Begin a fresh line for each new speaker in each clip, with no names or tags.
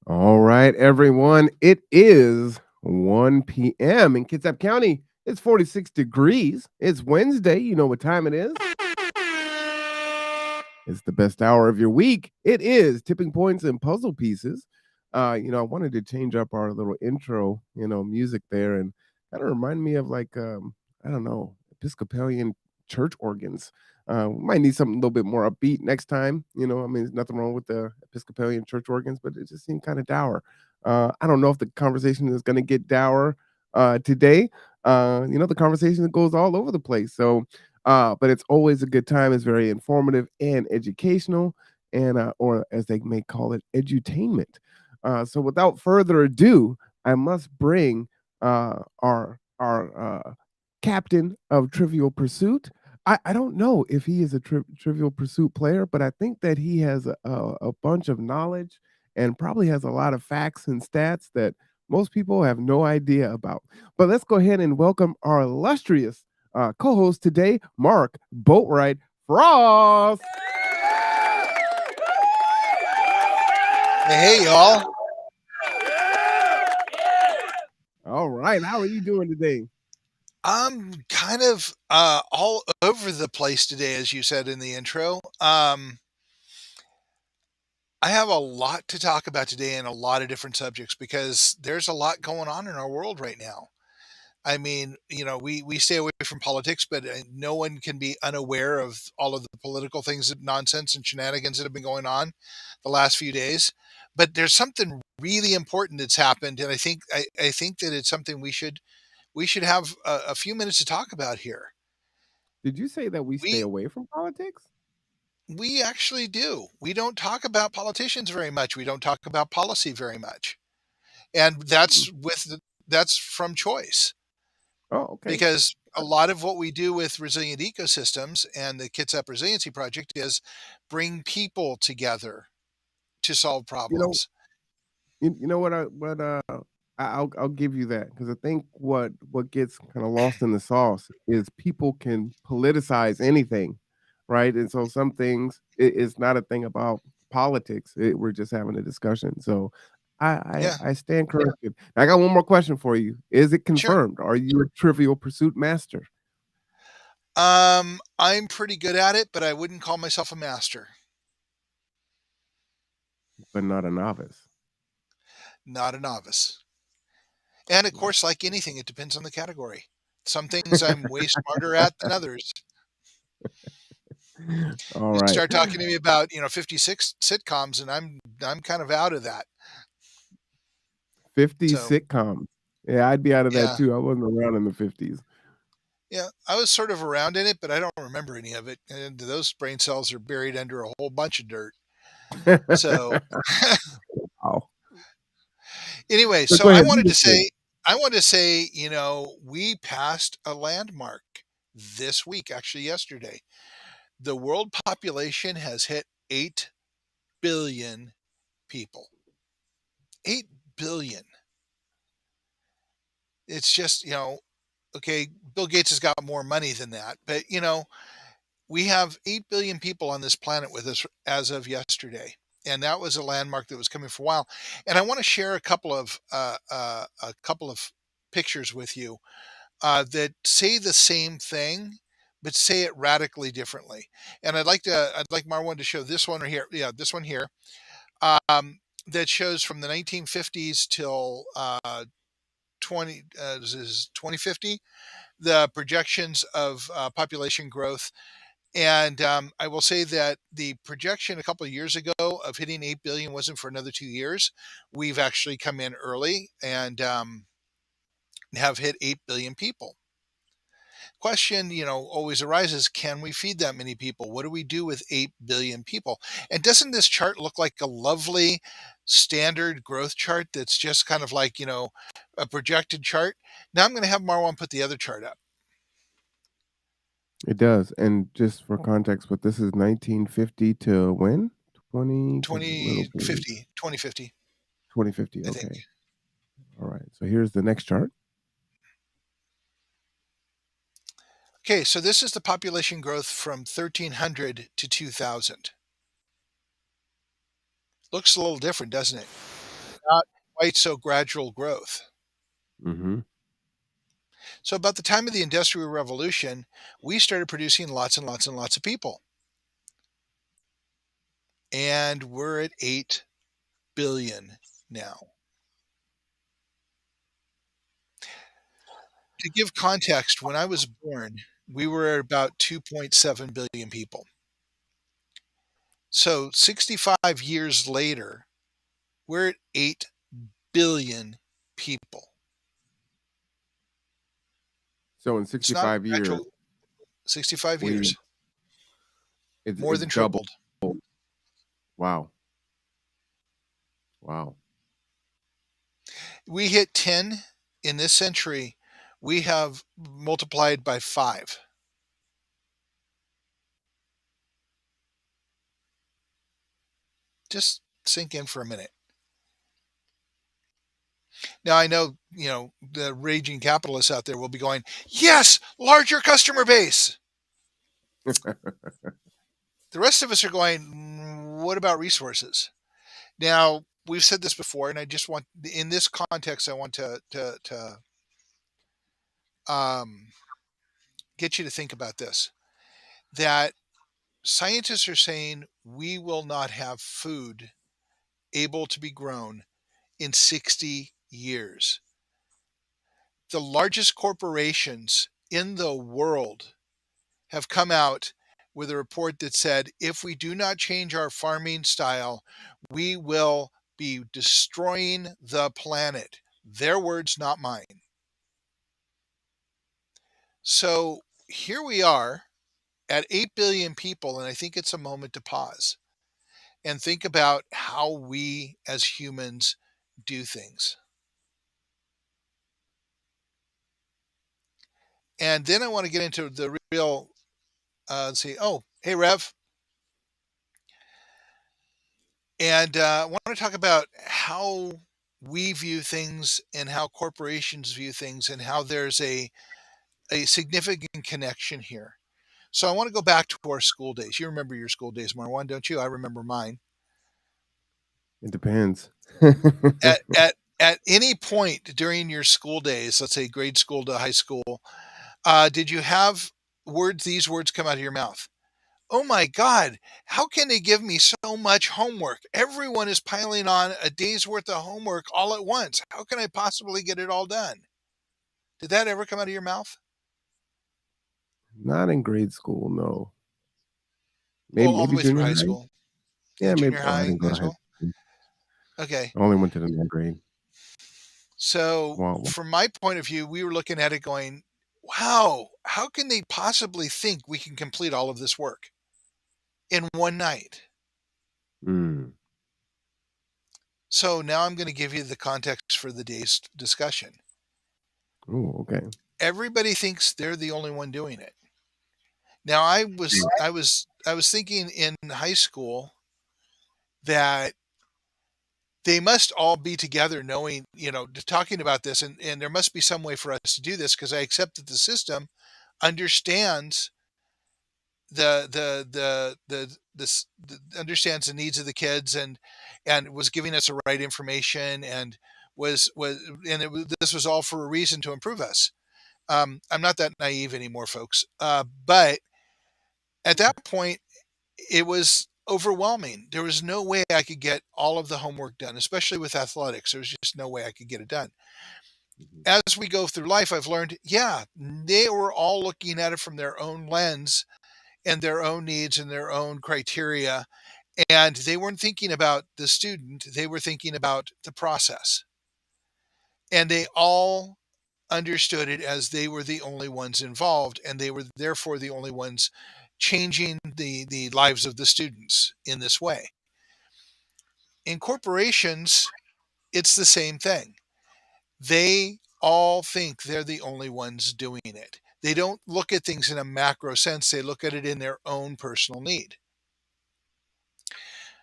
All right, everyone. It is 1 p.m. in Kitsap County. It's 46 degrees. It's Wednesday. You know what time it is. It's the best hour of your week. It is tipping points and puzzle pieces. I wanted to change up our little intro, music there and kind of remind me of I don't know, Episcopalian church organs. We might need something a little bit more upbeat next time. There's nothing wrong with the Episcopalian church organs, but it just seemed kind of dour. I don't know if the conversation is going to get dour today. The conversation goes all over the place. But it's always a good time. It's very informative and educational, and or as they may call it, edutainment. So without further ado, I must bring our captain of Trivial Pursuit. I don't know if he is a Trivial Pursuit player, but I think that he has a bunch of knowledge and probably has a lot of facts and stats that most people have no idea about. But let's go ahead and welcome our illustrious co-host today, Mark Boatwright-Frost.
Hey, y'all.
All right, how are you doing today?
I'm kind of all over the place today, as you said in the intro. I have a lot to talk about today and a lot of different subjects because there's a lot going on in our world right now. I mean, we stay away from politics, but no one can be unaware of all of the political things, nonsense and shenanigans that have been going on the last few days. But there's something really important that's happened, and I think that it's something we should have a few minutes to talk about here.
Did you say that we stay
We
away from politics?
we actually do. We don't talk about politicians very much. We don't talk about policy very much, and
Hmm.
that's from choice
Oh, okay.
because a lot of what we do with resilient ecosystems and the Kitsap Resiliency Project is bring people together to solve
You know,
problems.
you know I'll give you that because I think what gets kind of lost in the sauce is people can politicize anything, right? And so some things it's not a thing about politics. We're just having a discussion. So
Yeah,
I stand corrected. I got one more question for you. Is it
sure.
confirmed? Are you a Trivial Pursuit master,
I'm pretty good at it, but I wouldn't call myself a master.
but not a novice?
Not a novice. And of course, like anything, it depends on the category. Some things I'm way smarter at than others.
All
You
right.
start talking to me about 56 sitcoms, and I'm kind of out of that.
50
So
sitcoms. Yeah, I'd be out of that
yeah,
too. I wasn't around in the 50s.
yeah, I was sort of around in it, but I don't remember any of it. And those brain cells are buried under a whole bunch of dirt. So
Wow.
anyway,
So
so
go ahead, do this thing.
I want to say, we passed a landmark this week, actually yesterday. The world population has hit 8 billion people. 8 billion. It's just, okay, Bill Gates has got more money than that, but we have 8 billion people on this planet with us as of yesterday. And that was a landmark that was coming for a while. And I want to share a couple of pictures with you that say the same thing, but say it radically differently. And I'd like Marwan to show this one right here. Yeah, this one here. That shows from the 1950s till this is 2050 the projections of population growth. And I will say that the projection a couple of years ago of hitting 8 billion wasn't for another 2 years. We've actually come in early and have hit 8 billion people. Question, always arises, can we feed that many people? What do we do with 8 billion people? And doesn't this chart look like a lovely standard growth chart that's just kind of like, a projected chart? Now I'm going to have Marwan put the other chart up.
It does. And just for context, but this is 1950 to when? 20, because it's a little bit
2050,
2050.
I think.
Okay. All right. So here's the next chart.
Okay, so this is the population growth from 1300 to 2000. Looks a little different, doesn't it? not quite so gradual growth.
Mm-hmm.
So about the time of the Industrial Revolution, we started producing lots and lots and lots of people. And we're at 8 billion now. To give context, when I was born, we were at about 2.7 billion people. So 65 years later, we're at 8 billion people.
So in
It's not a
65 years,
gradual 65
we
years, more
it's
than
doubled.
tripled.
Wow. Wow.
We hit 10 in this century, we have multiplied by 5. Just sink in for a minute. Now I know, the raging capitalists out there will be going, "Yes, larger customer base." The rest of us are going, "What about resources?" Now, we've said this before, and I just want, in this context, I want to um, get you to think about this: that scientists are saying we will not have food able to be grown in 60 years. The largest corporations in the world have come out with a report that said if we do not change our farming style, we will be destroying the planet. Their words, not mine. So here we are at 8 billion people, and I think it's a moment to pause and think about how we as humans do things. And then I want to get into the real, let's see, oh, hey, Rev. And I want to talk about how we view things and how corporations view things and how there's a significant connection here. So I want to go back to our school days. You remember your school days, Marwan, don't you? I remember mine.
It depends.
At any point during your school days, let's say grade school to high school, did you have these words come out of your mouth? Oh my God, how can they give me so much homework? Everyone is piling on a day's worth of homework all at once. How can I possibly get it all done? Did that ever come out of your mouth?
Not in grade school, no.
Well,
Maybe
all the
maybe
way through
junior
high
high?
school.
Yeah, maybe.
Junior
Oh, I
high,
didn't go
high
to high
school?
school.
Okay.
I only went to the ninth grade.
So,
Wow.
from my point of view, we were looking at it going, wow, how can they possibly think we can complete all of this work in one night?
Mm.
So, now I'm going to give you the context for the day's discussion.
Oh, okay.
Everybody thinks they're the only one doing it. Now, I was thinking in high school that they must all be together knowing, talking about this, and there must be some way for us to do this because I accept that the system understands understands the needs of the kids and was giving us the right information and was and this was all for a reason to improve us. I'm not that naive anymore, folks. But at that point, it was overwhelming. There was no way I could get all of the homework done, especially with athletics. There was just no way I could get it done.
Mhm.
As we go through life, I've learned, yeah, they were all looking at it from their own lens and their own needs and their own criteria. And they weren't thinking about the student, they were thinking about the process. And they all understood it as they were the only ones involved, and they were therefore the only ones changing the lives of the students in this way. In corporations, it's the same thing. They all think they're the only ones doing it. They don't look at things in a macro sense, they look at it in their own personal need.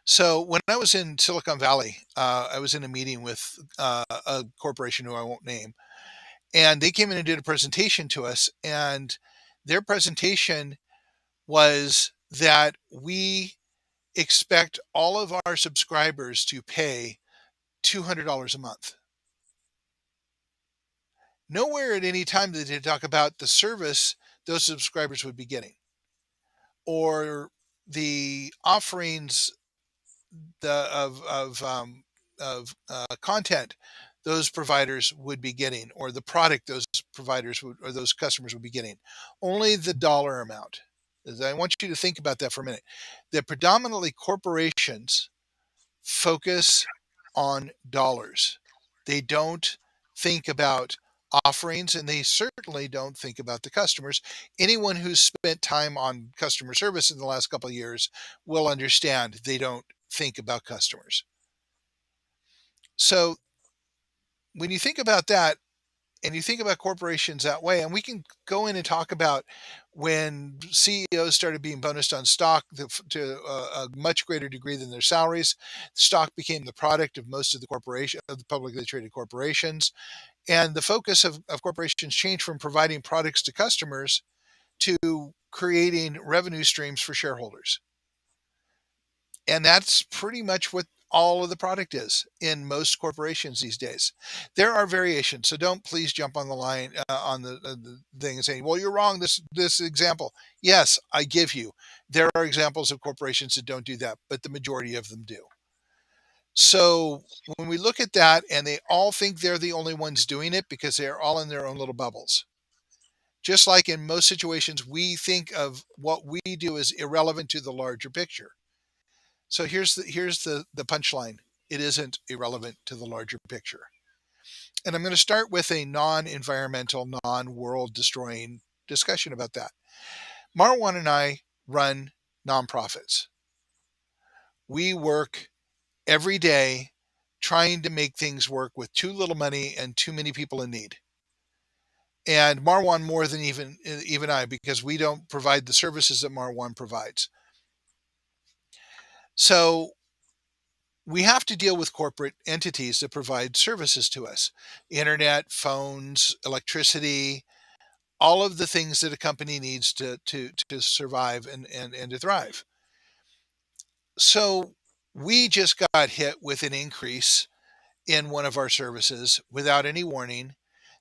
So when I was in Silicon Valley, I was in a meeting with a corporation who I won't name, and they came in and did a presentation to us. And their presentation was that we expect all of our subscribers to pay $200 a month. Nowhere at any time did they talk about the service those subscribers would be getting, or the offerings the of content those providers would be getting, or the product those providers would, or those customers would be getting. Only the dollar amount. I want you to think about that for a minute. That predominantly corporations focus on dollars. They don't think about offerings, and they certainly don't think about the customers. Anyone who's spent time on customer service in the last couple of years will understand they don't think about customers. So when you think about that, and you think about corporations that way, and we can go in and talk about when CEOs started being bonused on stock to a much greater degree than their salaries. Stock became the product of most of the corporation of the publicly traded corporations, and the focus of corporations changed from providing products to customers to creating revenue streams for shareholders. And that's pretty much what all of the product is in most corporations these days. There are variations, so don't please jump on the line on the thing and saying, "Well, you're wrong." This example, yes, I give you. There are examples of corporations that don't do that, but the majority of them do. So when we look at that, and they all think they're the only ones doing it because they're all in their own little bubbles. Just like in most situations, we think of what we do as irrelevant to the larger picture. So here's the punchline. It isn't irrelevant to the larger picture. And I'm going to start with a non-environmental, non-world destroying discussion about that. Marwan and I run nonprofits. We work every day trying to make things work with too little money and too many people in need. And Marwan more than even I, because we don't provide the services that Marwan provides. So we have to deal with corporate entities that provide services to us: internet, phones, electricity, all of the things that a company needs to survive and to thrive. So we just got hit with an increase in one of our services without any warning.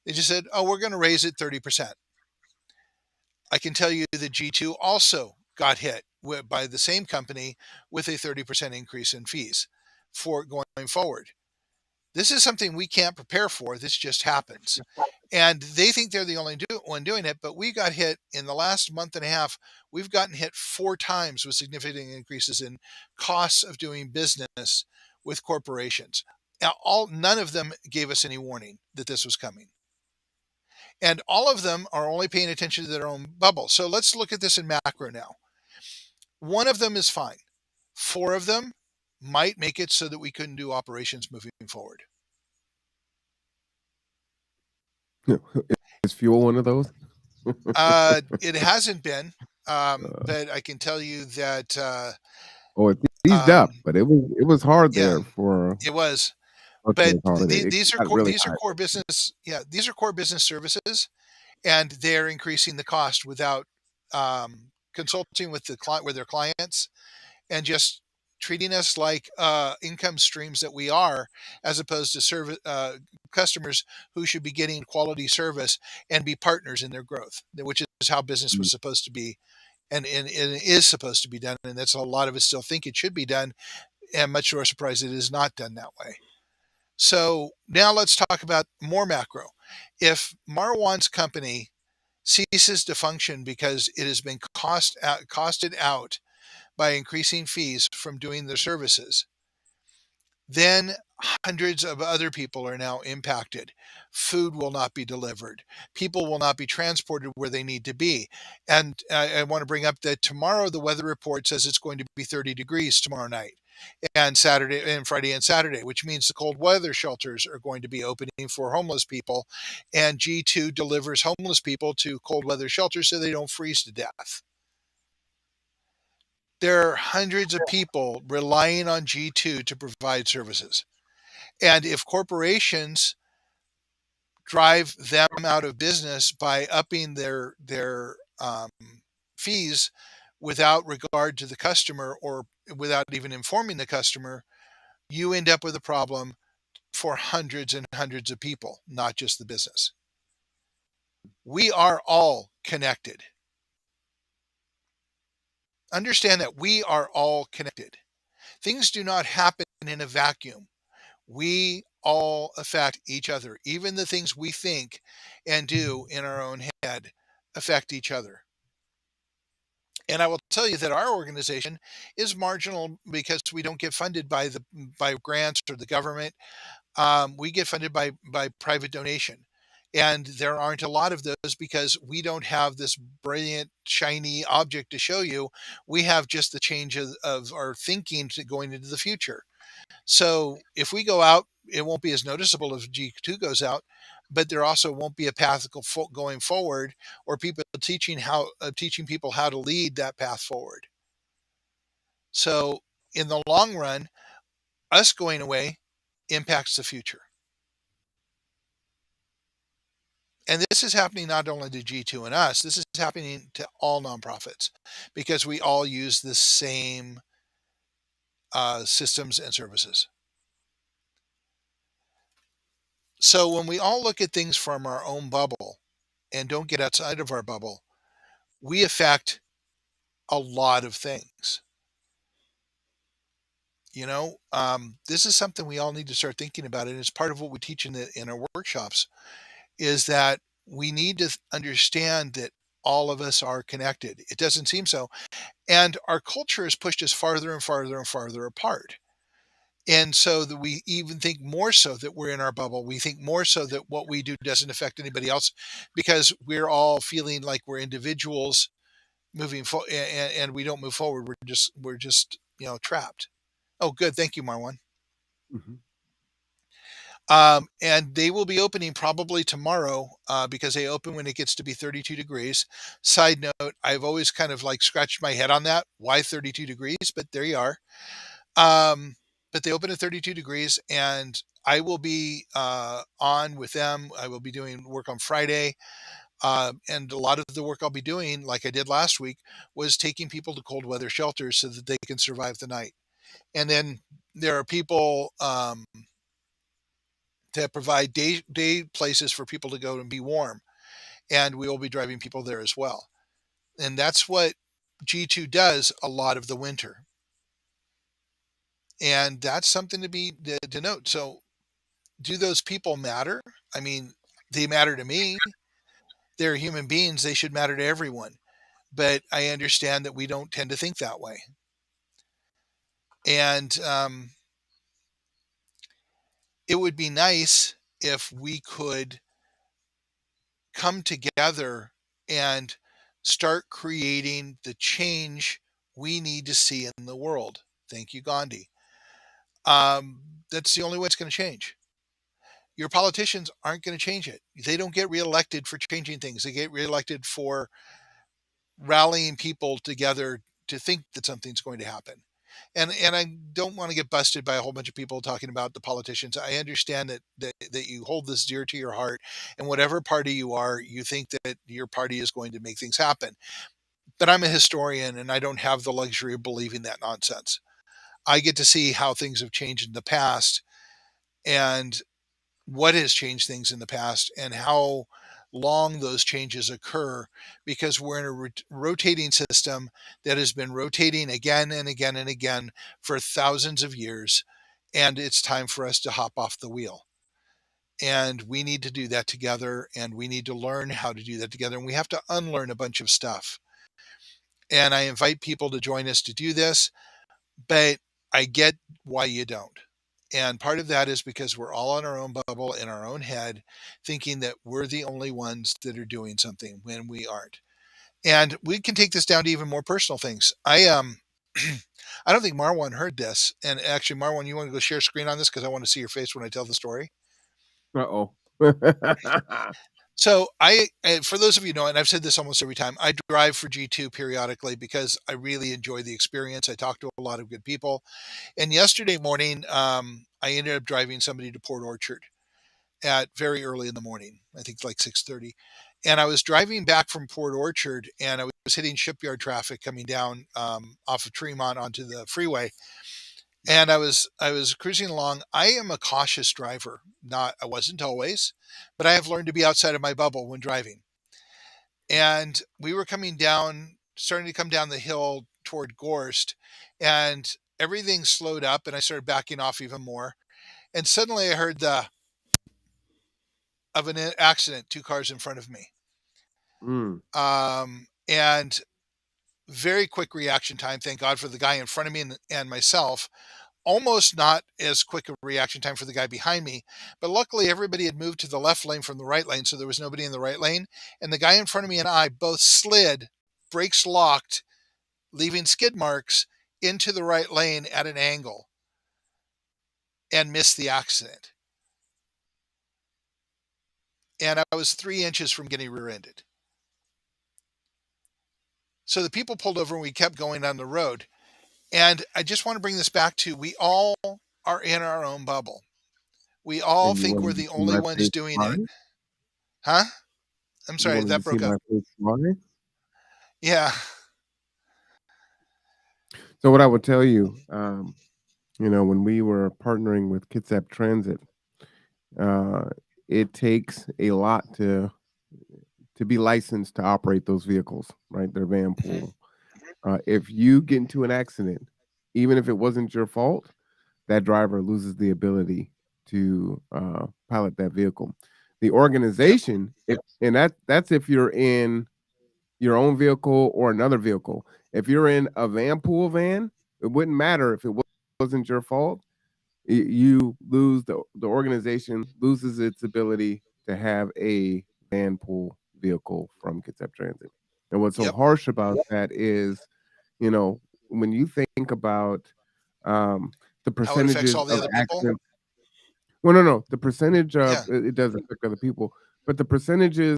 They just said, "Oh, we're going to raise it 30%." I can tell you that G2 also got hit by the same company with a 30% increase in fees for going forward. This is something we can't prepare for. This just happens. And they think they're the only one doing it, but we got hit in the last month and a half. We've gotten hit 4 times with significant increases in costs of doing business with corporations. Now, none of them gave us any warning that this was coming. And all of them are only paying attention to their own bubble. So let's look at this in macro now. One of them is fine. 4 of them might make it so that we couldn't do operations moving forward.
Is fuel one of those?
It hasn't been, but I can tell you that
Oh, it eased up, but it was hard
yeah,
there for
it was.
okay,
But
call it. It
these are
got really
these are
high.
core business. Yeah, these are core business services, and they're increasing the cost without consulting with with their clients, and just treating us like income streams that we are, as opposed to customers who should be getting quality service and be partners in their growth, which is how business
Mm.
was supposed to be, and it is supposed to be done. And that's a lot of us still think it should be done, and much to our surprise, it is not done that way. So now let's talk about more macro. If Marwan's company ceases to function because it has been costed out by increasing fees from doing their services, then hundreds of other people are now impacted. Food will not be delivered. People will not be transported where they need to be. And I want to bring up that tomorrow the weather report says it's going to be 30 degrees tomorrow night and Saturday and Friday and Saturday, which means the cold weather shelters are going to be opening for homeless people. And G2 delivers homeless people to cold weather shelters so they don't freeze to death. There are hundreds of people relying on G2 to provide services. And if corporations drive them out of business by upping their fees without regard to the customer, or without even informing the customer, you end up with a problem for hundreds and hundreds of people, not just the business. We are all connected. Understand that we are all connected. Things do not happen in a vacuum. We all affect each other. Even the things we think and do in our own head affect each other. And I will tell you that our organization is marginal because we don't get funded by grants or the government. We get funded by private donation, and there aren't a lot of those because we don't have this brilliant shiny object to show you. We have just the change of our thinking to going into the future. So if we go out, it won't be as noticeable if G2 goes out, but there also won't be a path going forward, or people teaching people how to lead that path forward. So in the long run, us going away impacts the future. And this is happening not only to G2 and us, this is happening to all nonprofits because we all use the same systems and services. So when we all look at things from our own bubble and don't get outside of our bubble, we affect a lot of things. This is something we all need to start thinking about. And it's part of what we teach in our workshops is that we need to understand that all of us are connected. It doesn't seem so. And our culture has pushed us farther and farther and farther apart. And so that we even think more so that we're in our bubble. We think more so that what we do doesn't affect anybody else because we're all feeling like we're individuals moving forward and we don't move forward. We're just trapped. Oh, good. Thank you, Marwan.
Mhm.
And they will be opening probably tomorrow because they open when it gets to be 32 degrees. Side note, I've always kind of like scratched my head on that. Why 32 degrees? But there you are. Um, but they open at 32 degrees, and I will be on with them. I will be doing work on Friday. And a lot of the work I'll be doing, like I did last week, was taking people to cold weather shelters so that they can survive the night. And then there are people that provide day places for people to go and be warm, and we will be driving people there as well. And that's what G2 does a lot of the winter, and that's something to note. So, do those people matter? I mean, they matter to me. They're human beings. They should matter to everyone. But I understand that we don't tend to think that way. And it would be nice if we could come together and start creating the change we need to see in the world. Thank you, Gandhi. That's the only way it's going to change. Your politicians aren't going to change it. They don't get reelected for changing things. They get reelected for rallying people together to think that something's going to happen. And I don't want to get busted by a whole bunch of people talking about the politicians. I understand that you hold this dear to your heart, and whatever party you are, you think that your party is going to make things happen. But I'm a historian, and I don't have the luxury of believing that nonsense. I get to see how things have changed in the past, and what has changed things in the past, and how long those changes occur because we're in a rotating system that has been rotating again and again and again for thousands of years. And it's time for us to hop off the wheel. And we need to do that together. And we need to learn how to do that together. And we have to unlearn a bunch of stuff. And I invite people to join us to do this, but I get why you don't. And part of that is because we're all in our own bubble, in our own head, thinking that we're the only ones that are doing something when we aren't. And we can take this down to even more personal things. I don't think Marwan heard this. And actually, Marwan, you want to go share screen on this because I want to see your face when I tell the story.
Uh-oh.
So for those of you who know, and I've said this almost every time, I drive for G2 periodically because I really enjoy the experience. I talk to a lot of good people. And yesterday morning, I ended up driving somebody to Port Orchard at very early in the morning. I think like 6:30. And I was driving back from Port Orchard, and I was hitting shipyard traffic coming down off of Tremont onto the freeway. and I was cruising along. I am a cautious driver. Not I wasn't always, but I have learned to be outside of my bubble when driving. And we were coming down, starting to come down the hill toward Gorst, and everything slowed up, and I started backing off even more. And suddenly I heard the of an accident, two cars in front of me.
Mm.
And very quick reaction time. Thank God for the guy in front of me and myself. Almost not as quick a reaction time for the guy behind me. But luckily, everybody had moved to the left lane from the right lane, so there was nobody in the right lane. And the guy in front of me and I both slid, brakes locked, leaving skid marks into the right lane at an angle and missed the accident. And I was 3 inches from getting rear ended. So the people pulled over and we kept going on the road. And I just want to bring this back to we all are in our own bubble. We all
And you
think we're
wanted to
the
see
only
my
ones
face
doing
fly?
it. Huh? I'm
You
sorry,
wanted to
that
see
broke
my
up.
face fly?
Yeah.
So what I would tell you, when we were partnering with Kitsap Transit, uh, it takes a lot to be licensed to operate those vehicles, right? They're van
Hmm.
pool. If you get into an accident, even if it wasn't your fault, that driver loses the ability to pilot that vehicle. The
Yep.
organization, if and that's if you're in your own vehicle or another vehicle. If you're in a van pool van, it wouldn't matter if it wasn't your fault. You lose the organization loses its ability to have a van pool vehicle from Kitsap Transit. And what's so
Yep.
harsh about that is, when you think about um, the
How it affects
percentages
all the
of
other people.
accidents. Well, no. The percentage of
Yeah.
it does affect other people, but the percentages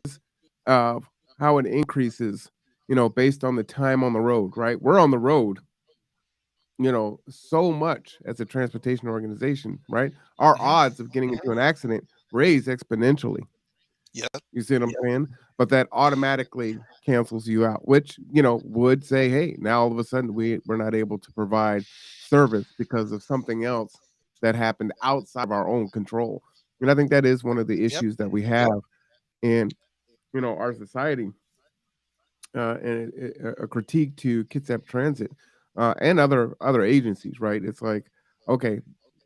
of how it increases, based on the time on the road, right? We're on the road, so much as a transportation organization, right? Our
Hmm.
odds of getting into an accident raise exponentially.
Yep.
You see what I'm saying? But that automatically cancels you out, which, would say, hey, now all of a sudden we're not able to provide service because of something else that happened outside of our own control. And I think that is one of the
Yep.
issues that we have in, our society, and a critique to Kitsap Transit, and other agencies, right? It's like, okay,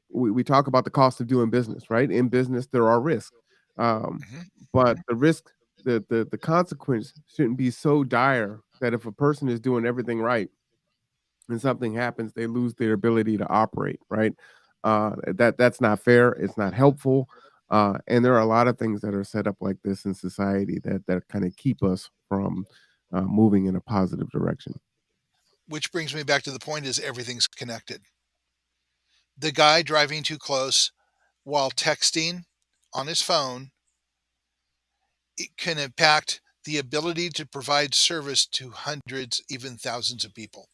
we talk about the cost of doing business, right? In business, there are risks, um,
Hmm.
but the risk, the consequence shouldn't be so dire that if a person is doing everything right and something happens, they lose their ability to operate, right? That's not fair. It's not helpful. And there are a lot of things that are set up like this in society that kind of keep us from moving in a positive direction.
Which brings me back to the point is everything's connected. The guy driving too close while texting on his phone, it can impact the ability to provide service to hundreds, even thousands of people.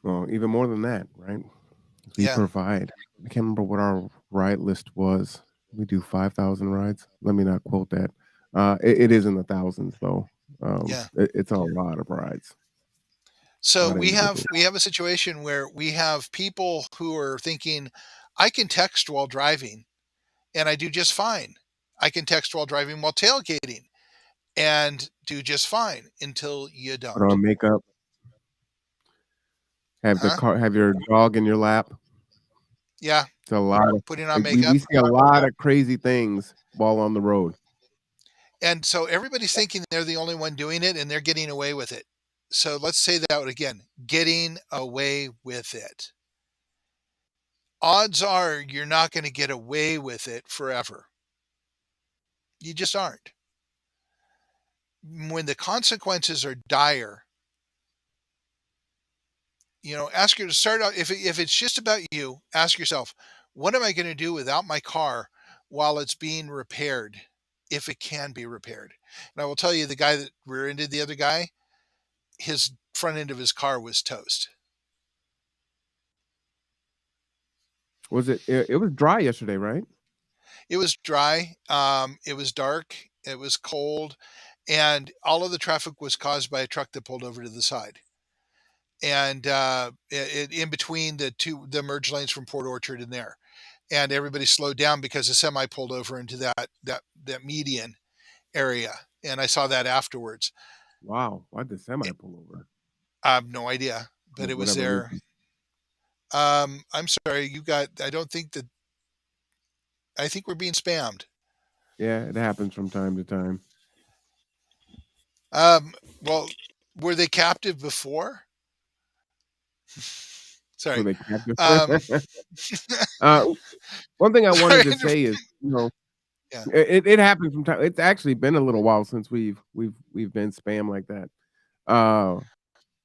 Well, even more than that, right? 'Cause we
Yeah.
provide. I can't remember what our ride list was. We do 5,000 rides. Let me not quote that. It is in the thousands though.
Yeah.
It's a lot of rides, a
So
lot of
we have
individuals.
we have a situation where we have people who are thinking, I can text while driving and I do just fine. I can text while driving while tailgating and do just fine until you
Put
don't.
on makeup,
Huh?
have your dog in your lap.
Yeah.
It's a lot of
Putting on
like, we
makeup.
see a lot of crazy things while on the road.
And so everybody's thinking they're the only one doing it and they're getting away with it. So let's say that again, getting away with it. Odds are you're not going to get away with it forever. You just aren't. When the consequences are dire, ask you to start out. If it's just about you, ask yourself, what am I going to do without my car while it's being repaired, if it can be repaired? And I will tell you, the guy that rear-ended the other guy, his front end of his car was toast.
It was dry yesterday, right?
It was dry. It was dark. It was cold, and all of the traffic was caused by a truck that pulled over to the side. And in between the merge lanes from Port Orchard and there, and everybody slowed down because the semi pulled over into that median area, and I saw that afterwards.
Wow, why'd the
I
semi pull over?
I have no idea,
For
but it was
whatever
there.
reason.
I'm sorry, you got. I don't think that. I think we're being spammed.
Yeah, it happens from time to time.
Well, were they captive before?
Were
Sorry.
they captive?
Um,
uh, one thing I
sorry.
wanted to say is,
Yeah.
it happens from time. It's actually been a little while since we've been spam like that. Uh,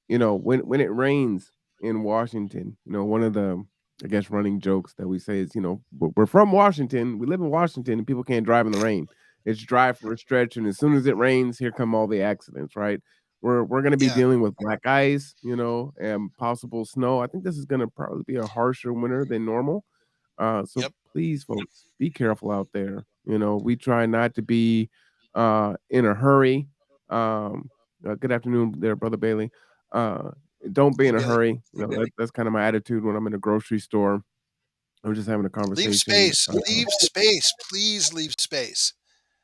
when it rains in Washington, one of the, I guess, running jokes that we say is, we're from Washington, we live in Washington, and people can't drive in the rain. It's dry for a stretch, and as soon as it rains, here come all the accidents, right? We're gonna be
Yeah.
dealing with black ice, and possible snow. I think this is gonna probably be a harsher winter than normal. So
Yep.
please, folks, be careful out there. We try not to be in a hurry. Good afternoon there, Brother Bailey. Uh, don't be
Hey,
in a
Bailey.
hurry. That's kind of my attitude when I'm in a grocery store. I'm just having a
Leave
conversation.
space. Leave space. Please leave space.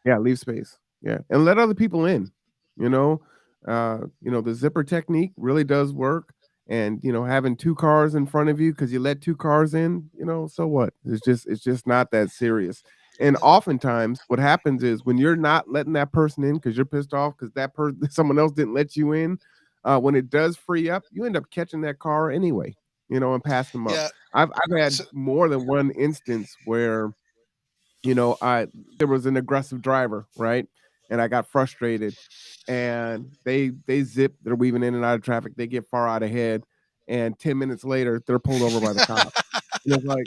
Yeah, leave space. Yeah, and let other people in. You know, the zipper technique really does work. And having two cars in front of you because you let two cars in, so what? It's just not that serious. And
Uh,
oftentimes, what happens is when you're not letting that person in because you're pissed off because that person, someone else didn't let you in. When it does free up, you end up catching that car anyway, and passing them up.
yeah.
I've had
So,
more than one instance where I there was an aggressive driver, right? And I got frustrated and they zip, they're weaving in and out of traffic, they get far out ahead, and 10 minutes later, they're pulled over by the cop. And it's like,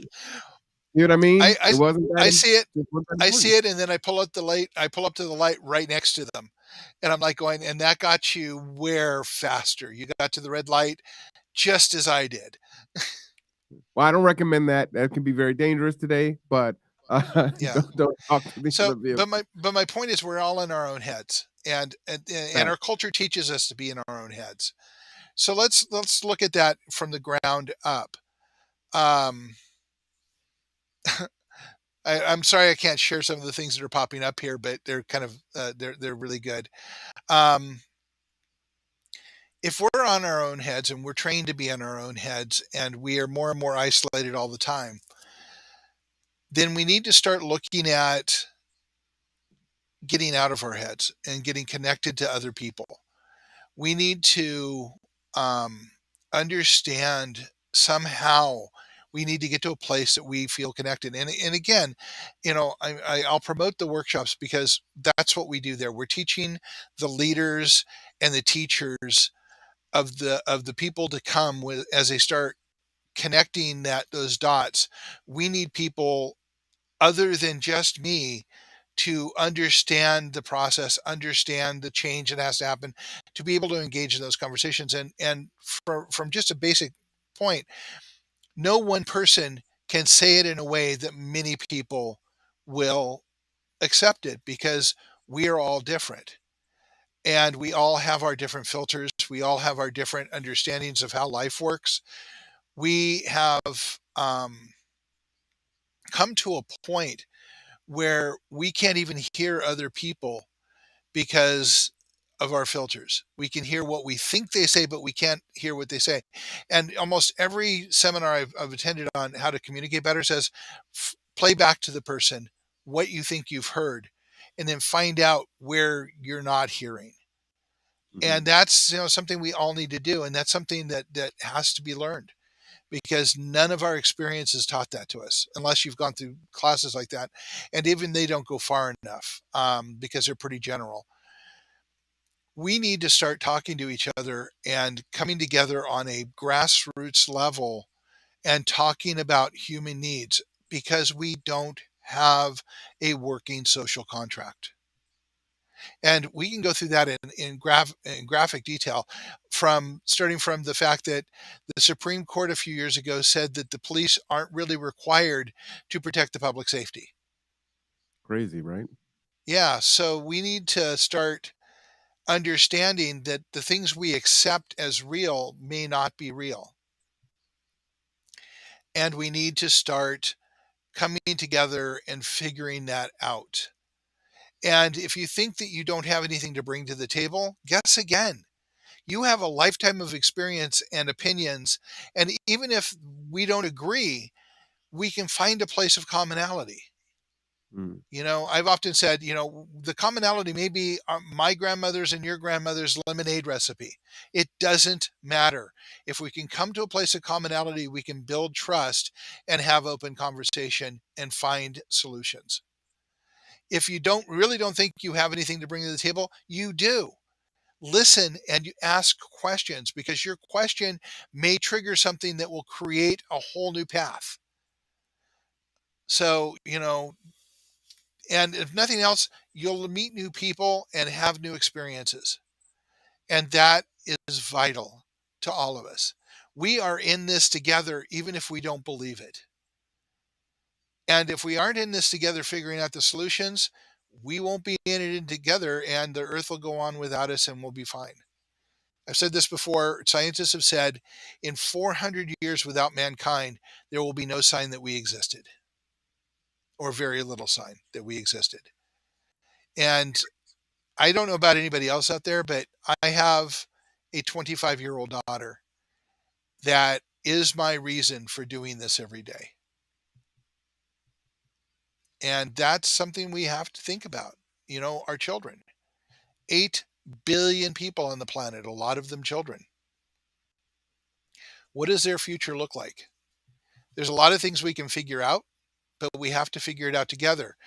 you know what I
I,
mean?
I
It wasn't that
I see it.
it wasn't that
I
important.
see it, and then I pull up the light. I pull up to the light right next to them, and I'm like going, and that got you where faster? You got to the red light just as I did.
Well, I don't recommend that. That can be very dangerous today, but
Yeah.
don't talk to the
So,
other vehicle.
but my point is, we're all in our own heads, and our
Facts.
culture teaches us to be in our own heads. So let's look at that from the ground up. Um, I'm sorry I can't share some of the things that are popping up here, but they're kind of they're really good. Um, if we're on our own heads and we're trained to be on our own heads, and we are more and more isolated all the time, then we need to start looking at getting out of our heads and getting connected to other people. We need to um, understand somehow we need to get to a place that we feel connected. And again, I'll promote the workshops because that's what we do there. We're teaching the leaders and the teachers of the people to come with as they start connecting those dots. We need people other than just me to understand the process, understand the change that has to happen, to be able to engage in those conversations. And from just a basic point, no one person can say it in a way that many people will accept it because we are all different. And we all have our different filters. We all have our different understandings of how life works. We have come to a point where we can't even hear other people because of our filters. We can hear what we think they say, but we can't hear what they say. And almost every seminar I've attended on how to communicate better says, play back to the person what you think you've heard, and then find out where you're not hearing. And
Mhm.
that's something we all need to do, and that's something that has to be learned because none of our experience has taught that to us unless you've gone through classes like that, and even they don't go far enough because they're pretty general. We need to start talking to each other and coming together on a grassroots level and talking about human needs because we don't have a working social contract. And we can go through that in graphic detail, from starting from the fact that the Supreme Court a few years ago said that the police aren't really required to protect the public safety.
Crazy, right?
Yeah, so we need to start. understanding that the things we accept as real may not be real. And we need to start coming together and figuring that out. And if you think that you don't have anything to bring to the table, guess again. You have a lifetime of experience and opinions. And even if we don't agree, we can find a place of commonality.
Mm.
I've often said, the commonality may be my grandmother's and your grandmother's lemonade recipe. It doesn't matter. If we can come to a place of commonality, we can build trust and have open conversation and find solutions. If you don't think you have anything to bring to the table, you do. Listen and you ask questions, because your question may trigger something that will create a whole new path. So, and if nothing else, you'll meet new people and have new experiences. And that is vital to all of us. We are in this together, even if we don't believe it. And if we aren't in this together figuring out the solutions, we won't be in it together, and the earth will go on without us and we'll be fine. I've said this before. Scientists have said in 400 years without mankind, there will be no sign that we existed, or very little sign that we existed. And I don't know about anybody else out there, but I have a 25-year-old daughter that is my reason for doing this every day. And that's something we have to think about. Our children. 8 billion people on the planet, a lot of them children. What does their future look like? There's a lot of things we can figure out, but we have to figure it out together.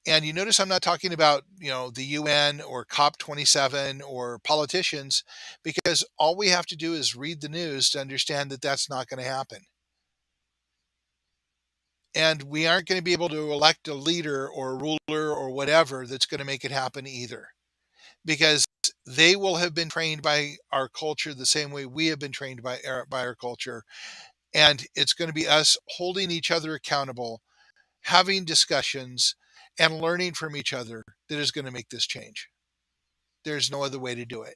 And you notice I'm not talking about, the UN or COP27 or politicians, because all we have to do is read the news to understand that that's not going to happen. And we aren't going to be able to elect a leader or a ruler or whatever that's going to make it happen either, because they will have been trained by our culture the same way we have been trained by our culture. And it's going to be us holding each other accountable, having discussions, and learning from each other that is going to make this change. There's no other way to do it.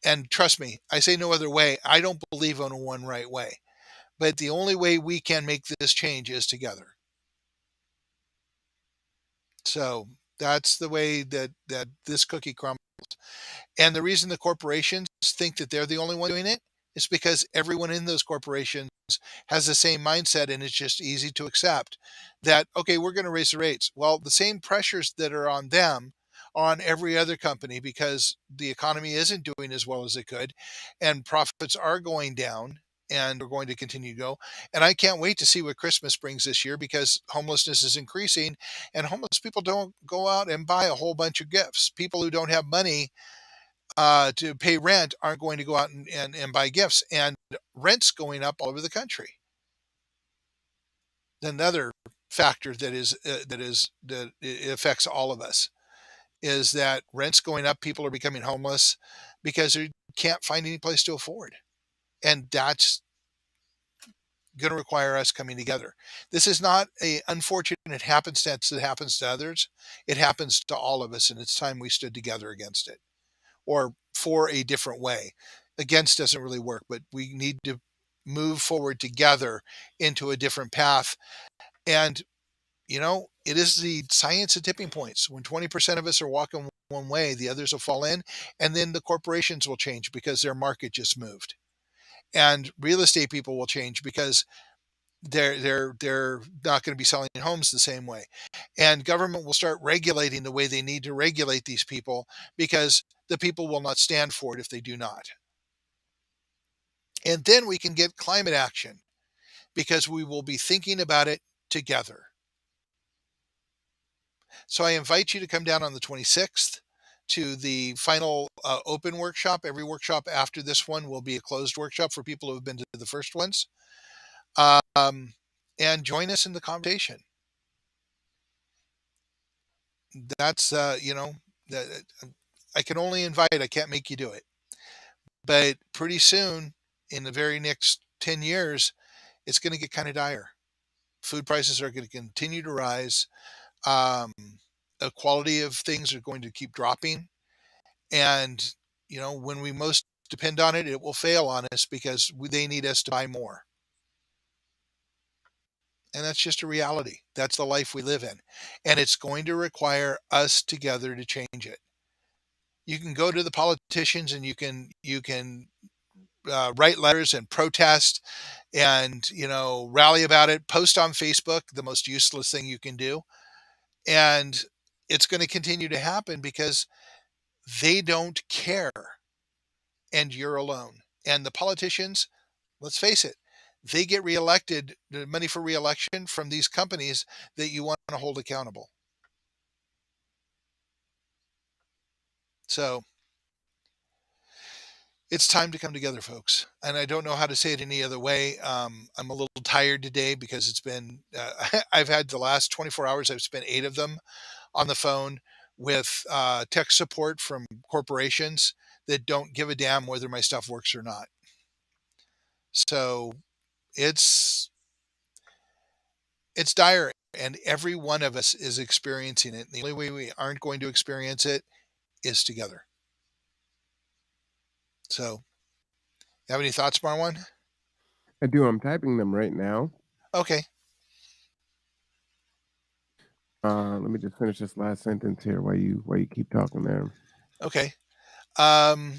And trust me, I say no other way. I don't believe in a one right way. But the only way we can make this change is together. So that's the way that this cookie crumbles. And the reason the corporations think that they're the only one doing it is because everyone in those corporations has the same mindset, and it's just easy to accept that, okay, we're going to raise the rates. Well, the same pressures that are on them are on every other company, because the economy isn't doing as well as it could, and profits are going down, and are going to continue to go. And I can't wait to see what Christmas brings this year, because homelessness is increasing, and homeless people don't go out and buy a whole bunch of gifts. People who don't have money to pay rent aren't going to go out and buy gifts, and rent's going up all over the country. Another factor that it affects all of us is that rent's going up. People are becoming homeless because they can't find any place to afford, and that's going to require us coming together. This is not a unfortunate happenstance that happens to others. It happens to all of us, and it's time we stood together against it, or for a different way. Against doesn't really work, but we need to move forward together into a different path. And, it is the science of tipping points. When 20% of us are walking one way, the others will fall in, and then the corporations will change because their market just moved. And real estate people will change because they're not going to be selling homes the same way. And government will start regulating the way they need to regulate these people, because the people will not stand for it if they do not. And then we can get climate action, because we will be thinking about it together. So I invite you to come down on the 26th to the final open workshop. Every workshop after this one will be a closed workshop for people who have been to the first ones. Um, and join us in the conversation. That's, that, I can only invite, I can't make you do it. But pretty soon, in the very next 10 years, it's going to get kind of dire. Food prices are going to continue to rise. Um, the quality of things are going to keep dropping. And, when we most depend on it, it will fail on us because they need us to buy more. And that's just a reality. That's the life we live in. And it's going to require us together to change it. You can go to the politicians and you can write letters and protest and rally about it, post on Facebook, the most useless thing you can do. And it's going to continue to happen because they don't care, and you're alone. And the politicians, let's face it, they get reelected, the money for reelection from these companies that you want to hold accountable. So it's time to come together, folks. And I don't know how to say it any other way. I'm a little tired today because it's been, I've had the last 24 hours, I've spent 8 of them on the phone with tech support from corporations that don't give a damn whether my stuff works or not. So it's it's dire, and every one of us is experiencing it. And the only way we aren't going to experience it is together. So, you have any thoughts, Marwan?
I do. I'm typing them right now.
Okay,
Let me just finish this last sentence here while you keep talking there.
okay. Um,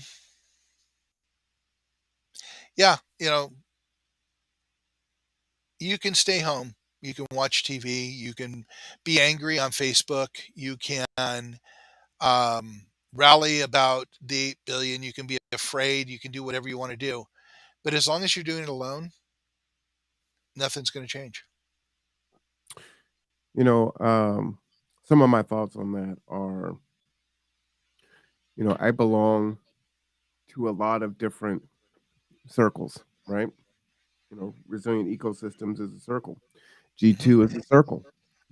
yeah, you can stay home. You can watch TV. You can be angry on Facebook. You can rally about the 8 billion. You can be afraid. You can do whatever you want to do. But as long as you're doing it alone, nothing's going to change.
You know, um, some of my thoughts on that are, I belong to a lot of different circles, right? Resilient ecosystems is a circle.
Hmm.
G2 is a circle,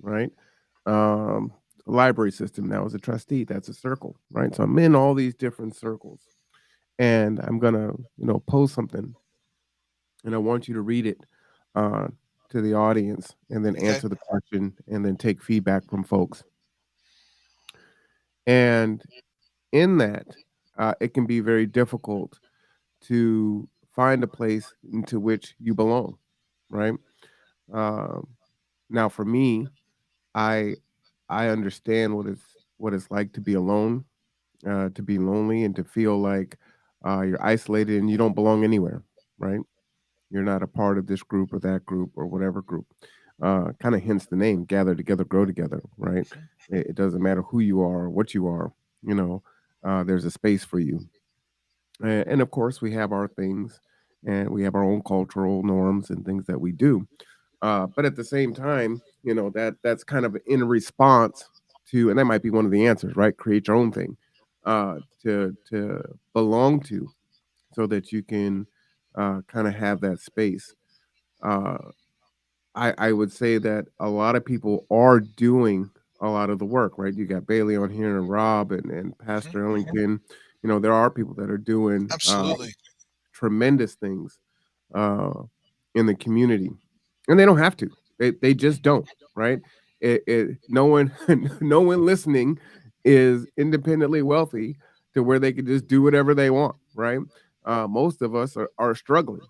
right? Um, Library system now is a trustee. That's a circle, right? So I'm in all these different circles, and I'm gonna, post something, and I want you to read it uh, to the audience, and then
Okay.
answer the question, and then take feedback from folks. And in that, it can be very difficult to find a place into which you belong, right? Um, Now, for me, I I understand what it's like to be alone, to be lonely, and to feel like you're isolated and you don't belong anywhere, right? You're not a part of this group or that group or whatever group. Kind of hence the name, gather together, grow together, right?
Mhm.
It doesn't matter who you are or what you are, you know, there's a space for you. And of course, we have our things and we have our own cultural norms and things that we do. But at the same time, that's kind of in response to, and that might be one of the answers, right? Create your own thing to belong to, so that you can kind of have that space. Uh, I would say that a lot of people are doing a lot of the work, right? You got Bailey on here and Rob and
Mhm.
Pastor Ellington. There are people that are doing
Absolutely.
tremendous things uh, in the community, and they don't have to. They just don't, right? No one no one listening is independently wealthy to where they can just do whatever they want, right? Most of us are struggling,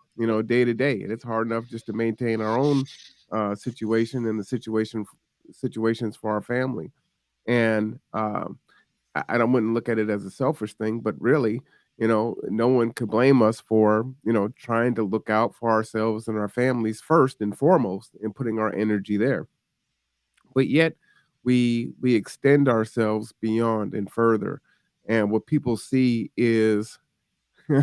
day to day, and it's hard enough just to maintain our own situation and the situations for our family. And I don't wouldn't look at it as a selfish thing, but really, no one could blame us for, trying to look out for ourselves and our families first and foremost and putting our energy there. But yet we extend ourselves beyond and further. And what people see is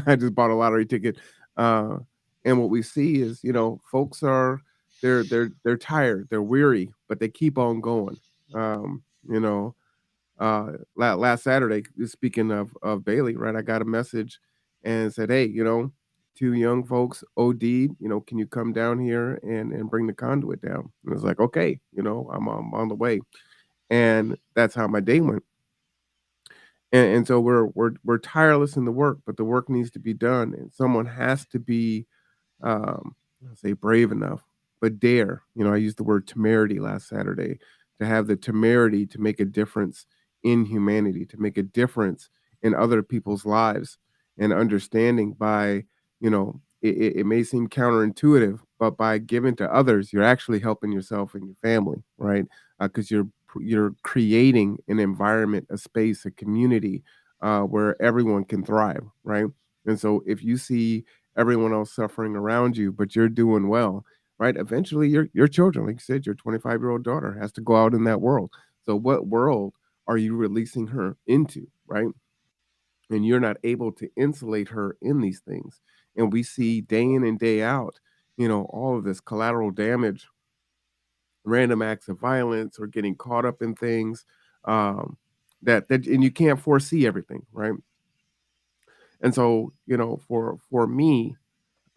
I just bought a lottery ticket. Uh, and what we see is, folks are they're tired, they're weary, but they keep on going. Um, you know, last Saturday, speaking of Bailey, right? I got a message and said, "Hey, two young folks OD'd. Can you come down here and bring the conduit down?" And I was like, "Okay, I'm on the way." And that's how my day went. And so we're tireless in the work, but the work needs to be done, and someone has to be I say brave enough, but dare. I used the word temerity last Saturday, to have the temerity to make a difference in humanity, to make a difference in other people's lives and understanding by, it may seem counterintuitive, but by giving to others, you're actually helping yourself and your family, right? Because you're creating an environment, a space, a community where everyone can thrive, right? And so if you see everyone else suffering around you, but you're doing well, right? Eventually, your children, like you said, your 25-year-old daughter has to go out in that world. So, what world are you releasing her into, right? And you're not able to insulate her in these things. And we see day in and day out, all of this collateral damage, random acts of violence, or getting caught up in things um, and you can't foresee everything, right? And so, for me,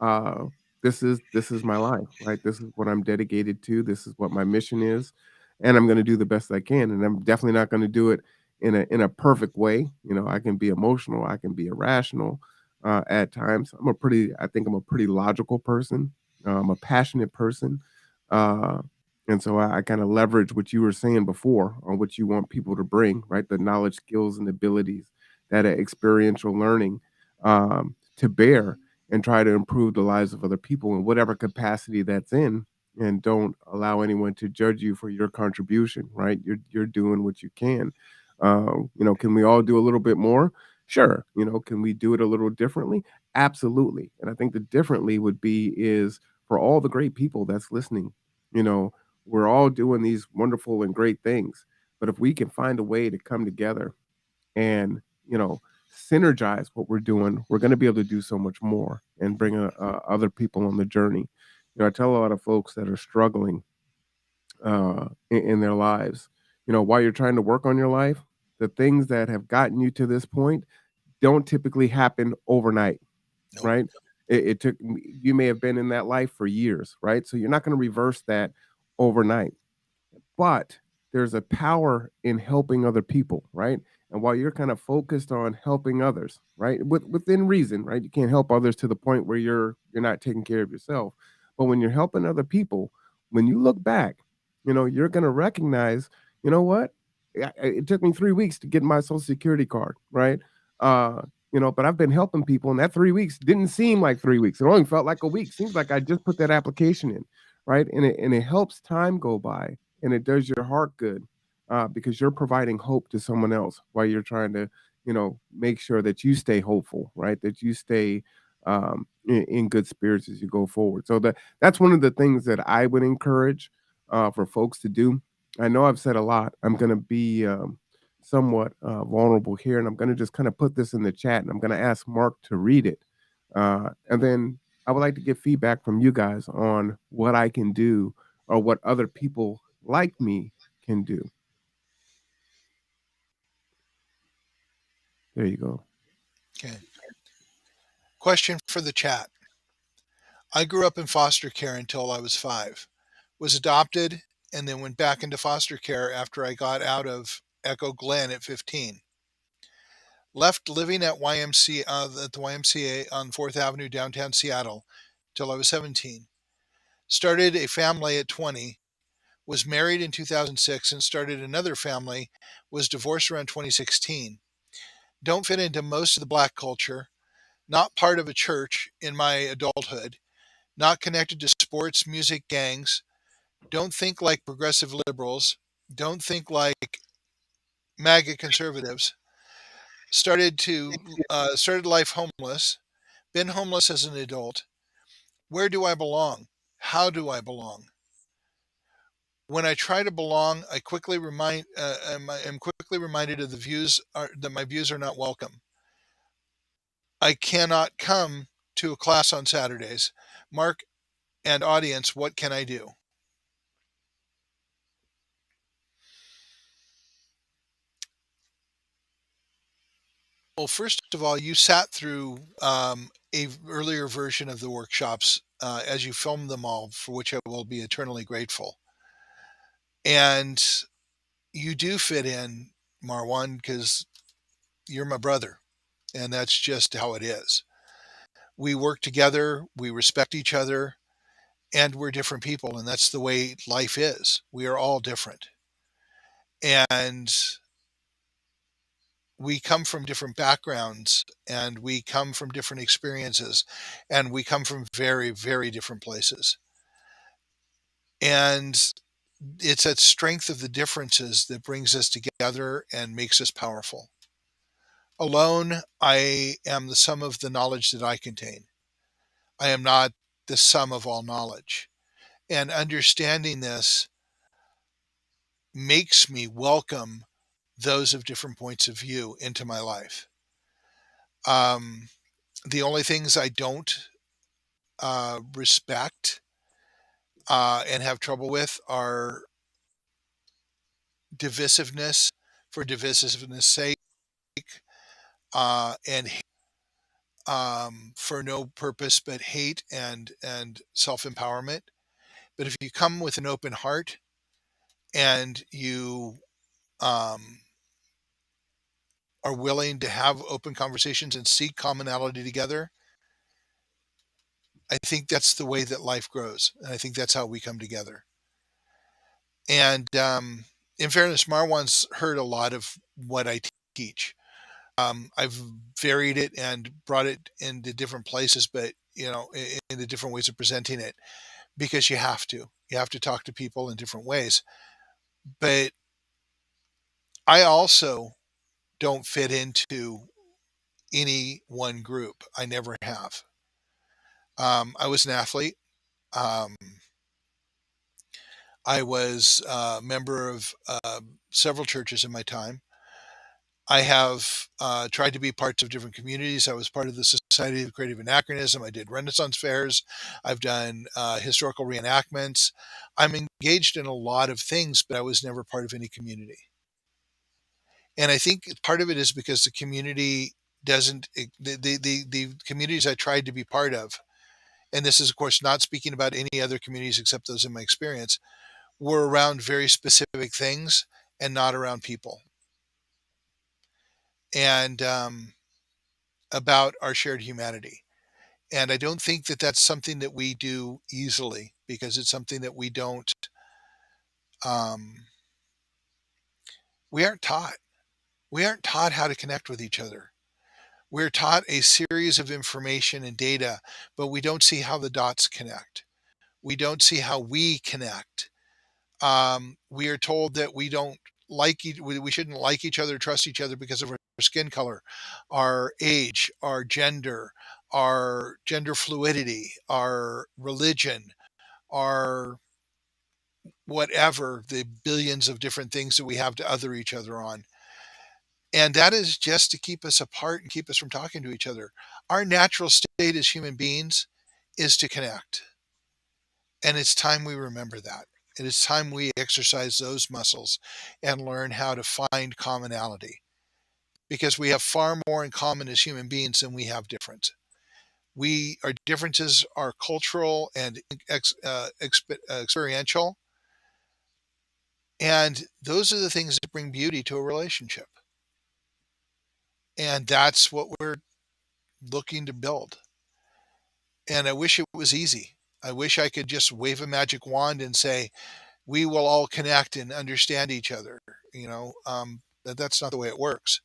uh, this is my life, right? This is what I'm dedicated to. This is what my mission is, and I'm going to do the best I can. And I'm definitely not going to do it in a perfect way. I can be emotional, I can be irrational at times. I think I'm a pretty logical person. I'm a passionate person, uh, and so I kind of leverage what you were saying before on what you want people to bring, right? The knowledge, skills, and abilities, that experiential learning to bear and try to improve the lives of other people in whatever capacity that's in, and don't allow anyone to judge you for your contribution, right? You're doing what you can. Can we all do a little bit more? Sure. Can we do it a little differently? Absolutely. And I think the differently would be is for all the great people that's listening, you know we're all doing these wonderful and great things, but if we can find a way to come together and synergize what we're doing, we're going to be able to do so much more and bring other people on the journey. I tell a lot of folks that are struggling in their lives, while you're trying to work on your life, the things that have gotten you to this point don't typically happen overnight,
Nope.
right? It took you may have been in that life for years, right? So you're not going to reverse that overnight, but there's a power in helping other people, right? And while you're kind of focused on helping others, right, within reason, right, you can't help others to the point where you're not taking care of yourself. But when you're helping other people, when you look back, you're going to recognize, what, it took me 3 weeks to get my social security card, right? uh but I've been helping people, and that 3 weeks didn't seem like 3 weeks. It only felt like a week. Seems like I just put that application in, right? And it helps time go by, and it does your heart good, because you're providing hope to someone else while you're trying to, make sure that you stay hopeful, right? That you stay in good spirits as you go forward. So that's one of the things that I would encourage for folks to do. I know I've said a lot. I'm going to be somewhat vulnerable here, and I'm going to just kind of put this in the chat, and I'm going to ask Mark to read it, and then I would like to get feedback from you guys on what I can do or what other people like me can do. There you go.
Okay. Question for the chat. I grew up in foster care until I was 5. Was adopted and then went back into foster care after I got out of Echo Glen at 15. Left living at the YMCA on 4th Avenue downtown Seattle till I was 17. Started a family at 20. Was married in 2006 and started another family. Was divorced around 2016. Don't fit into most of the black culture. Not part of a church in my adulthood. Not connected to sports, music, gangs. Don't think like progressive liberals. Don't think like MAGA conservatives. Started life homeless. Been homeless as an adult. Where do I belong? How do I belong? When I try to belong, am quickly reminded of that my views are not welcome. I cannot come to a class on Saturdays. Mark and audience, what can I do? Well, first of all, you sat through a earlier version of the workshops as you filmed them all, for which I will be eternally grateful. And you do fit in, Marwan, because you're my brother, and that's just how it is. We work together, we respect each other, and we're different people, and that's the way life is. We are all different. And we come from different backgrounds and we come from different experiences and we come from very, very different places. And it's that strength of the differences that brings us together and makes us powerful. Alone, I am the sum of the knowledge that I contain. I am not the sum of all knowledge. And understanding this makes me welcome those of different points of view into my life. Um, the only things I don't respect and have trouble with are divisiveness for divisiveness sake, and for no purpose but hate and self empowerment. But if you come with an open heart and you um, are willing to have open conversations and seek commonality together, I think that's the way that life grows, and I think that's how we come together. And in fairness, Marwan's heard a lot of what I teach. I've varied it and brought it into different places, but into different ways of presenting it because you have to. You have to talk to people in different ways. But I also don't fit into any one group. I never have. I was an athlete. Um, I was a member of several churches in my time. I have tried to be parts of different communities. I was part of the Society of Creative Anachronism. I did Renaissance fairs. I've done historical reenactments. I'm engaged in a lot of things, but I was never part of any community. And I think part of it is because the community doesn't, the communities I tried to be part of, and this is, of course, not speaking about any other communities except those in my experience, were around very specific things and not around people. And about our shared humanity. And I don't think that that's something that we do easily because it's something that um, we aren't taught. We aren't taught how to connect with each other. We're taught a series of information and data, but we don't see how the dots connect. We don't see how we connect. We are told that we don't we shouldn't like each other, trust each other because of our skin color, our age, our gender fluidity, our religion, our whatever the billions of different things that we have to other each other on. And that is just to keep us apart and keep us from talking to each other. Our natural state as human beings is to connect. And it's time we remember that. It is time we exercise those muscles and learn how to find commonality because we have far more in common as human beings than we have different. Our differences are cultural and experiential, and those are the things that bring beauty to a relationship. And that's what we're looking to build. And I wish it was easy. I wish I could just wave a magic wand and say, we will all connect and understand each other. That's not the way it works.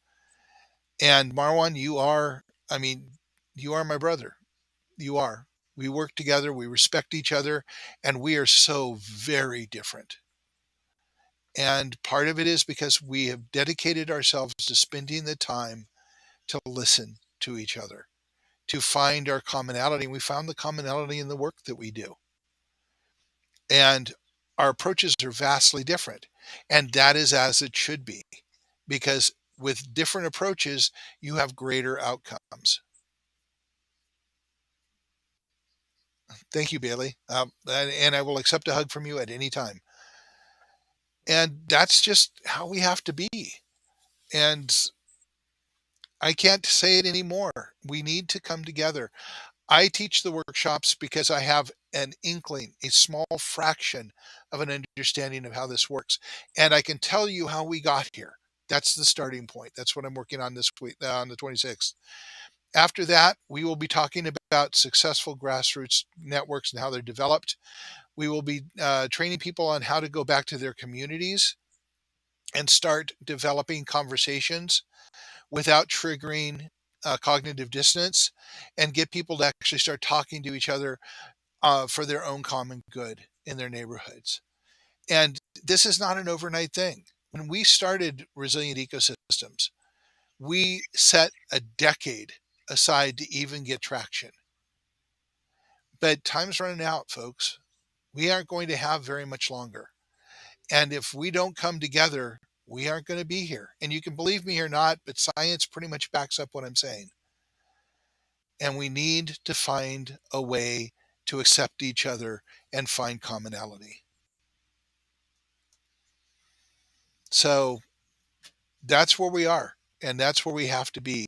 And Marwan, I mean, you are my brother. You are. We work together, we respect each other, and we are so very different. And part of it is because we have dedicated ourselves to spending the time to listen to each other, to find our commonality. And we found the commonality in the work that we do. And our approaches are vastly different. And that is as it should be, because with different approaches, you have greater outcomes. Thank you, Bailey. And I will accept a hug from you at any time. And that's just how we have to be. And I can't say it anymore. We need to come together. I teach the workshops because I have an inkling, a small fraction of an understanding of how this works. And I can tell you how we got here. That's the starting point. That's what I'm working on this week, on the 26th. After that, we will be talking about successful grassroots networks and how they're developed. We will be training people on how to go back to their communities and start developing conversations. without triggering cognitive dissonance, and get people to actually start talking to each other for their own common good in their neighborhoods. And this is not an overnight thing. When we started Resilient Ecosystems, we set a decade aside to even get traction. But time's running out, folks. We aren't going to have very much longer. And if we don't come together, we aren't going to be here. And you can believe me or not, but science pretty much backs up what I'm saying. And we need to find a way to accept each other and find commonality. So that's where we are, and that's where we have to be.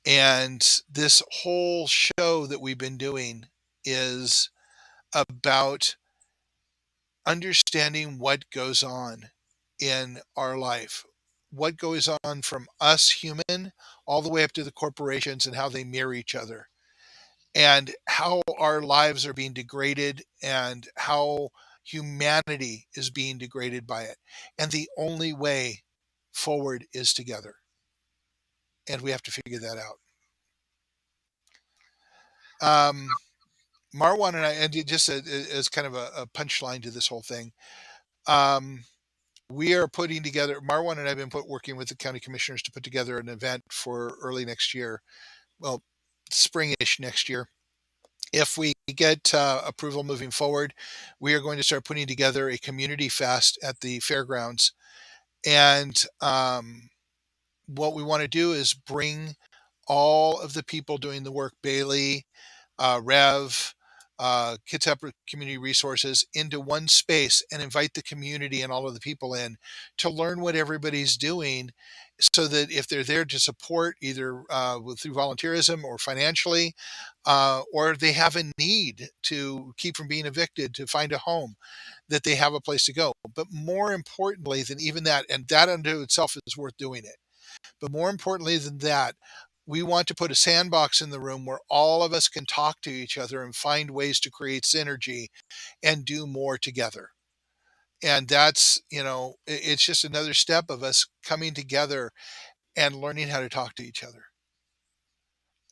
And this whole show that we've been doing is about understanding what goes on in our life, what goes on from us human all the way up to the corporations and how they mirror each other, and how our lives are being degraded and how humanity is being degraded by it. And the only way forward is together. And we have to figure that out. Um, Marwan and I, and just as kind of a punchline to this whole thing, um, we are putting together, Marwan and I have been working with the county commissioners to put together an event for early next year. Well, springish next year. If we get approval moving forward, we are going to start putting together a community fest at the fairgrounds. And what we want to do is bring all of the people doing the work, Bailey, Rev, Kitsap Community Resources, into one space and invite the community and all of the people in to learn what everybody's doing, so that if they're there to support either through volunteerism or financially, or they have a need to keep from being evicted, to find a home, that they have a place to go. But more importantly than even that, and that unto itself is worth doing it, but more importantly than that, we want to put a sandbox in the room where all of us can talk to each other and find ways to create synergy and do more together. And that's, it's just another step of us coming together and learning how to talk to each other.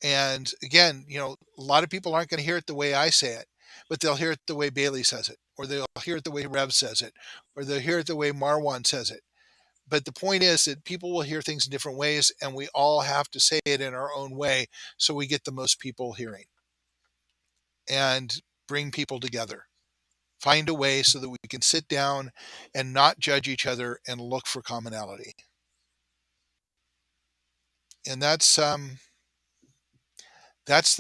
And again, a lot of people aren't going to hear it the way I say it, but they'll hear it the way Bailey says it, or they'll hear it the way Rev says it, or they'll hear it the way Marwan says it. But the point is that people will hear things in different ways, and we all have to say it in our own way so we get the most people hearing and bring people together. Find a way so that we can sit down and not judge each other and look for commonality. And that's the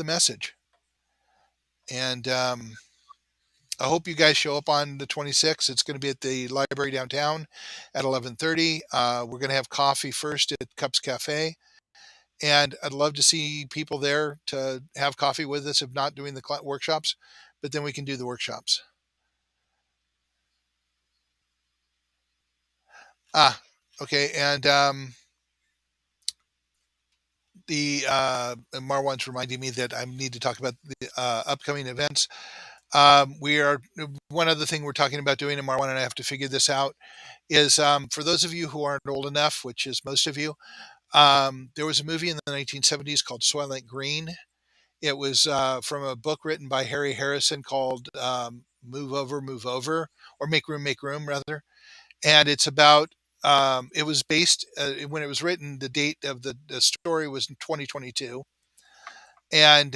message. And I hope you guys show up on the 26th. It's going to be at the library downtown at 11:30. We're going to have coffee first at Cups Cafe. And I'd love to see people there to have coffee with us, if not doing the workshops, but then we can do the workshops. Ah, okay. And the Marwan's reminding me that I need to talk about the upcoming events. We are One other thing we're talking about doing, and Marwan and I have to figure this out, is for those of you who aren't old enough, which is most of you, there was a movie in the 1970s called Soylent Green. It was from a book written by Harry Harrison called Move Over, or Make Room, rather. And it's about, it was based, when it was written, the date of the story was in 2022. And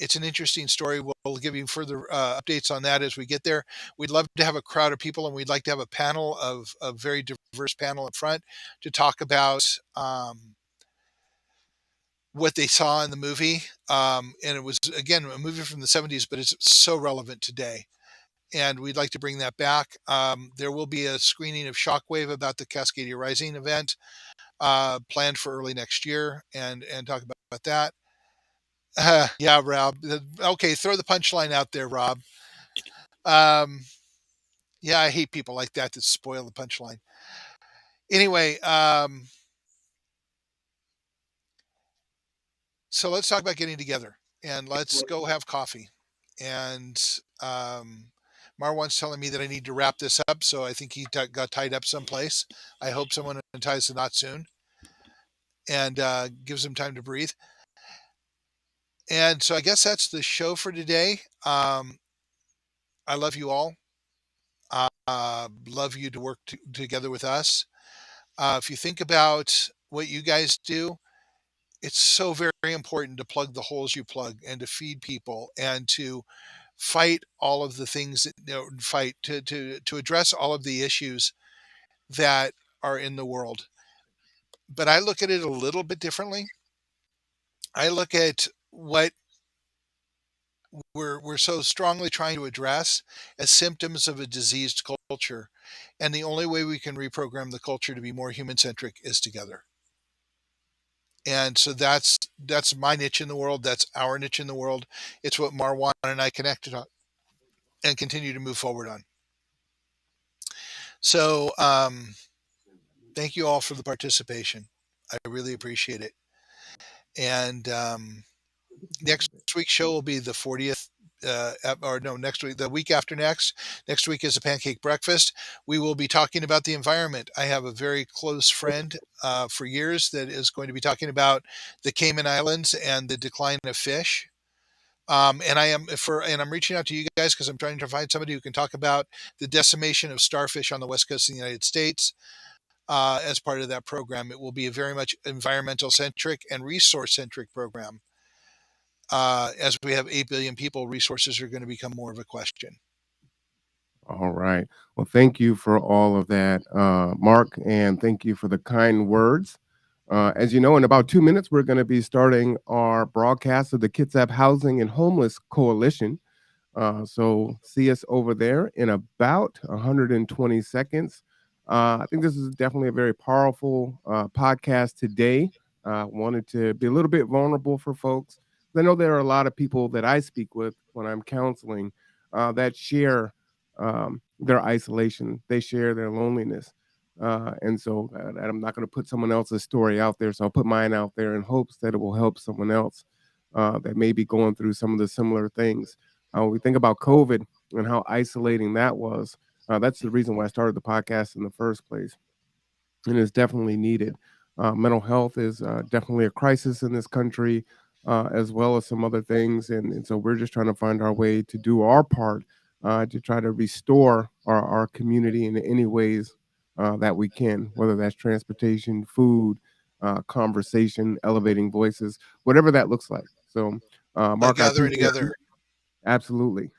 it's an interesting story. We'll give you further updates on that as we get there. We'd love to have a crowd of people, and we'd like to have a panel of a very diverse panel in front to talk about what they saw in the movie. And it was, again, a movie from the 70s, but it's so relevant today. And we'd like to bring that back. There will be a screening of Shockwave about the Cascadia Rising event planned for early next year, and talk about that. Yeah, Rob. Okay, throw the punchline out there, Rob. Um, yeah, I hate people like that spoil the punchline. Anyway, so let's talk about getting together, and let's go have coffee. And Marwan's telling me that I need to wrap this up, so I think he got tied up someplace. I hope someone unties the knot soon. and gives them time to breathe. And so I guess that's the show for today. I love you all. Love you to work together with us. If you think about what you guys do, it's so very important to plug the holes you plug and to feed people and to fight all of the things that fight to address all of the issues that are in the world. But I look at it a little bit differently. I look at what we're so strongly trying to address as symptoms of a diseased culture, and the only way we can reprogram the culture to be more human centric is together. And so that's my niche in the world. That's our niche in the world. It's what Marwan and I connected on and continue to move forward on. So thank you all for the participation. I really appreciate it. And next week's show will be the 40th. Or no, next week, the week after next. Next week is a pancake breakfast. We will be talking about the environment. I have a very close friend for years that is going to be talking about the Cayman Islands and the decline of fish. And I'm reaching out to you guys because I'm trying to find somebody who can talk about the decimation of starfish on the west coast of the United States. As part of that program, it will be a very much environmental centric and resource centric program. As we have 8 billion people, resources are going to become more of a question.
All right. Well, thank you for all of that, Mark, and thank you for the kind words. As you know, in about 2 minutes, we're going to be starting our broadcast of the Kitsap Housing and Homeless Coalition. So see us over there in about 120 seconds. I think this is definitely a very powerful podcast today. Wanted to be a little bit vulnerable for folks. I know there are a lot of people that I speak with when I'm counseling that share their isolation. They share their loneliness. And so I'm not going to put someone else's story out there. So I'll put mine out there in hopes that it will help someone else that may be going through some of the similar things. We think about COVID and how isolating that was. That's the reason why I started the podcast in the first place. And it's definitely needed. Mental health is definitely a crisis in this country, as well as some other things. And so we're just trying to find our way to do our part to try to restore our community in any ways that we can, whether that's transportation, food, conversation, elevating voices, whatever that looks like. So,
By
Mark, I
gathering
appreciate
together.
you. Absolutely.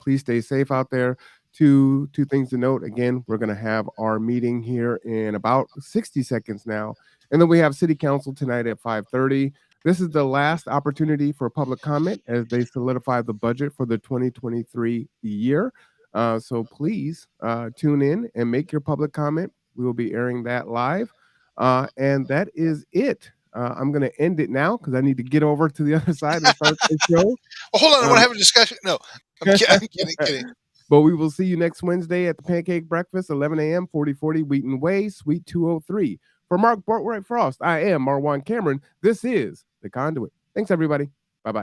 Please stay safe out there. Two things to note. Again, we're going to have our meeting here in about 60 seconds now, and then we have City Council tonight at 5:30. This is the last opportunity for public comment as they solidify the budget for the 2023 year. So please tune in and make your public comment. We will be airing that live, and that is it. I'm going to end it now because I need to get over to the other side and start the show.
Well, hold on. I want to
Um,
have a discussion. No, I'm kidding. Kidding.
But we will see you next Wednesday at the Pancake Breakfast, 11 a.m., 4040 Wheaton Way, Suite 203. For Mark Boatwright-Frost, I am Marwan Cameron. This is The Conduit. Thanks, everybody. Bye-bye.